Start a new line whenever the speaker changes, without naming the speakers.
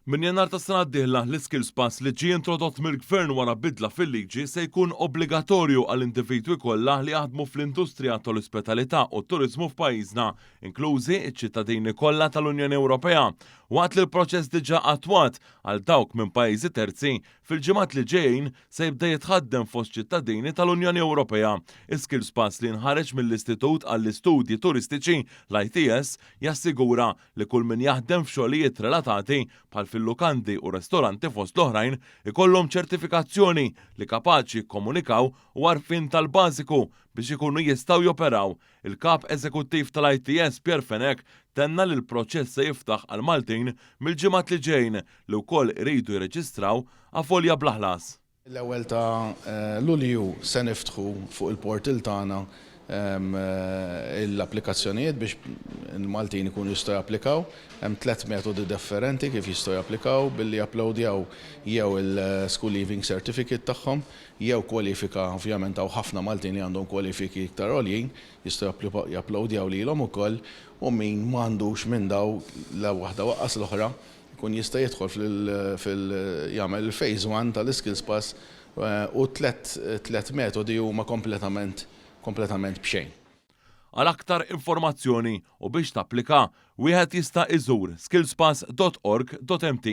Min jannar ta' sena d-dieħla l-Skills Pass li ġie introdott mill-Gvern wara bidla fil-liġi se jkun obbligatorju għall-individwi kollha li jaħdmu fl-industrija tal-ospitalità u t-turiżmu f'pajjiżna, inklużi ċ-ċittadini kollha tal-Unjoni Ewropea, waqt li l-proċess diġà attwat għal dawk minn pajjiżi terzi fil-ġimgħat li ġejjin se jibda jitħaddem fost ċittadini tal-Unjoni Ewropea. Is-Skills Pass li nħareġ mill-Istitut għall-Istudji Turistiċi l-ITS jassigura li kull min jaħdem f'xogħlijiet relatati bħal fil-lukandi u ristoranti fost l-oħrajn ikollhom ċertifikazzjoni li kapaċi jikkomunikaw u għarfien tal-bażiku biex ikunu jistgħu joperaw. Il-kap eżekuttiv tal-ITS Pierre Fenek tenna li l-proċess se jiftaħ għal Maltin mill-ġimgħat li ġejjin li wkoll iridu jirreġistraw għafolja bl-ħlas.
L-ewwel ta' Lulju se niftħu fuq il-portal tagħna l-applikazzjonijiet biex il-Maltin ikunu jistgħu japplikaw. Hemm 3 metodi differenti kif jistgħu japplikaw billi japplowdjaw jew il-school leaving certificate tagħhom, jew kwalifika ovvjament hawn ħafna Maltin li għandhom kwalifiki iktar għoljin jistgħu japplowdjaw lilhom ukoll u min m'għandux minn daw la waħda waqqas l-oħra kun jista' jidħol jagħmel il-phase 1 tal-Skills Pass u 3 metodi huma kompletament b'xejn.
Għal aktar informazzjoni u biex tapplika, wieħed jista' iżur skillspass.org.mt.